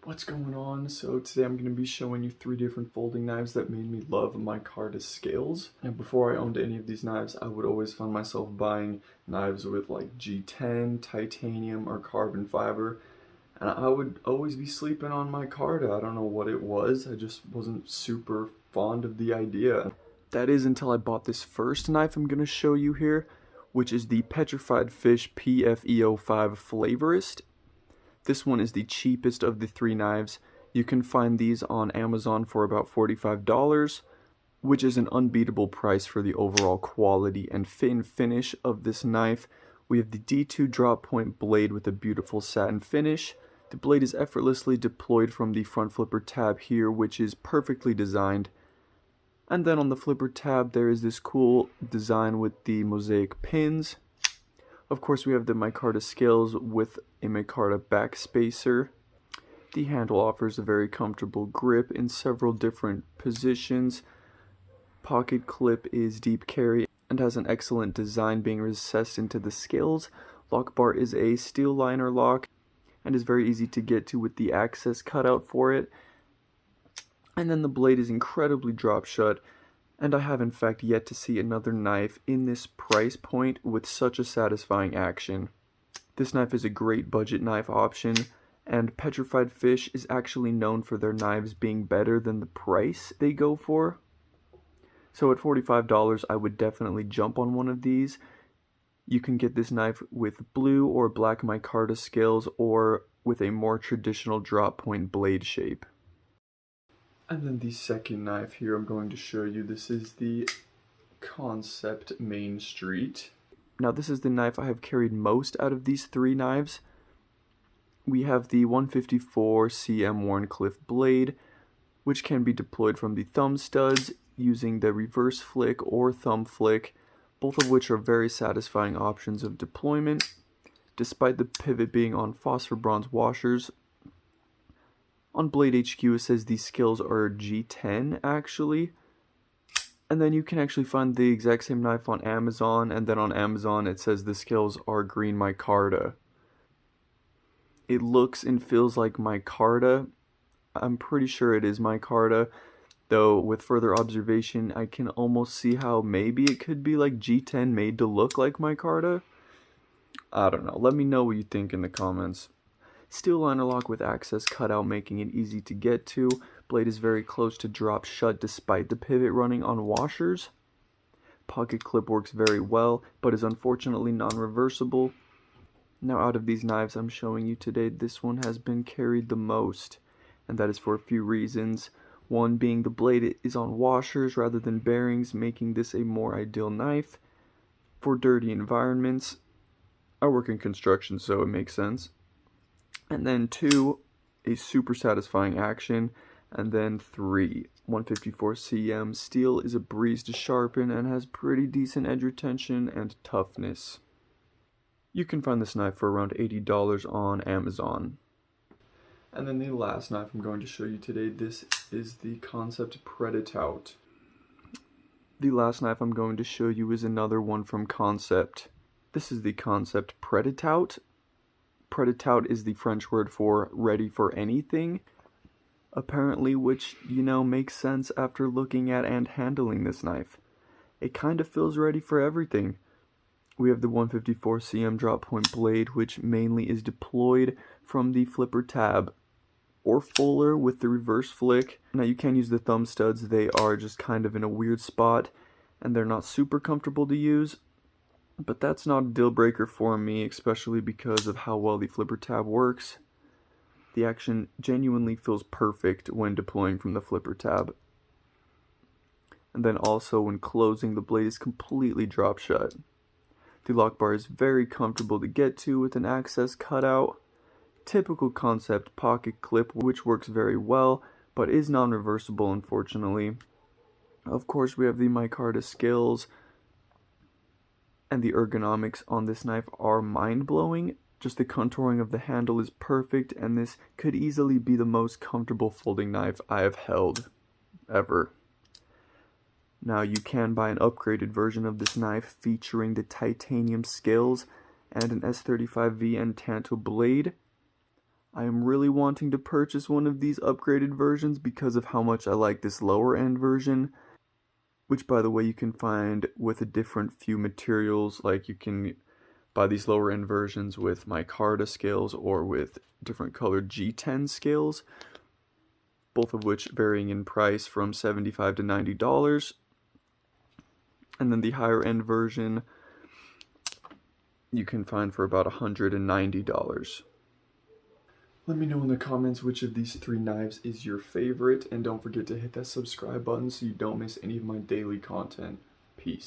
What's going on? So today I'm going to be showing you 3 different folding knives that made me love Micarta scales. And before I owned any of these knives, I would always find myself buying knives with like G10, titanium, or carbon fiber. And I would always be sleeping on Micarta. I don't know what it was, I just wasn't super fond of the idea. That is until I bought this first knife I'm going to show you here, which is the Petrified Fish PFE05 Flavorist. This one is the cheapest of the 3 knives. You can find these on Amazon for about $45, which is an unbeatable price for the overall quality and fit and finish of this knife. We have the D2 drop point blade with a beautiful satin finish. The blade is effortlessly deployed from the front flipper tab here, which is perfectly designed. And then on the flipper tab there is this cool design with the mosaic pins. Of course, we have the Micarta scales with a Micarta back spacer. The handle offers a very comfortable grip in several different positions. Pocket clip is deep carry and has an excellent design being recessed into the scales. Lock bar is a steel liner lock and is very easy to get to with the access cutout for it. And then the blade is incredibly drop shut. And I have in fact yet to see another knife in this price point with such a satisfying action. This knife is a great budget knife option, and Petrified Fish is actually known for their knives being better than the price they go for. So at $45 I would definitely jump on one of these. You can get this knife with blue or black Micarta scales or with a more traditional drop point blade shape. And then the second knife here I'm going to show you, this is the Kansept Mainstreet. Now this is the knife I have carried most out of these 3 knives. We have the 154 cm Wharncliffe blade, which can be deployed from the thumb studs using the reverse flick or thumb flick, both of which are very satisfying options of deployment, despite the pivot being on phosphor bronze washers. On Blade HQ it says these scales are G10 actually, and then you can actually find the exact same knife on Amazon, and then on Amazon it says the scales are green Micarta. It looks and feels like Micarta. I'm pretty sure it is Micarta, though with further observation I can almost see how maybe it could be like G10 made to look like Micarta. I don't know, let me know what you think in the comments. Steel liner lock with access cutout making it easy to get to. Blade is very close to drop shut despite the pivot running on washers. Pocket clip works very well, but is unfortunately non-reversible. Now out of these knives I'm showing you today, this one has been carried the most, and that is for a few reasons. One being the blade is on washers rather than bearings, making this a more ideal knife for dirty environments. I work in construction, so it makes sense. And then 2, a super satisfying action. And then 3, 154 cm steel is a breeze to sharpen and has pretty decent edge retention and toughness. You can find this knife for around $80 on Amazon. And then the last knife I'm going to show you today, this is the Kansept Pretatout. The last knife I'm going to show you is another one from Kansept. This is the Kansept Pretatout. Prototout is the French word for ready for anything, apparently, which, you know, makes sense after looking at and handling this knife. It kind of feels ready for everything. We have the 154 cm drop point blade, which mainly is deployed from the flipper tab or fuller with the reverse flick. Now you can use the thumb studs, they are just kind of in a weird spot and they're not super comfortable to use. But that's not a deal breaker for me, especially because of how well the flipper tab works. The action genuinely feels perfect when deploying from the flipper tab. And then also when closing, the blade is completely drop shut. The lock bar is very comfortable to get to with an access cutout. Typical Kansept pocket clip, which works very well, but is non-reversible unfortunately. Of course we have the Micarta scales, and the ergonomics on this knife are mind-blowing. Just the contouring of the handle is perfect, and this could easily be the most comfortable folding knife I have held ever. Now you can buy an upgraded version of this knife featuring the titanium scales and an S35V and Tanto blade. I am really wanting to purchase one of these upgraded versions because of how much I like this lower end version, which by the way you can find with a different few materials. Like you can buy these lower end versions with micarta scales or with different colored G10 scales, both of which varying in price from $75 to $90. And then the higher end version you can find for about $190. Let me know in the comments which of these 3 knives is your favorite, and don't forget to hit that subscribe button so you don't miss any of my daily content. Peace.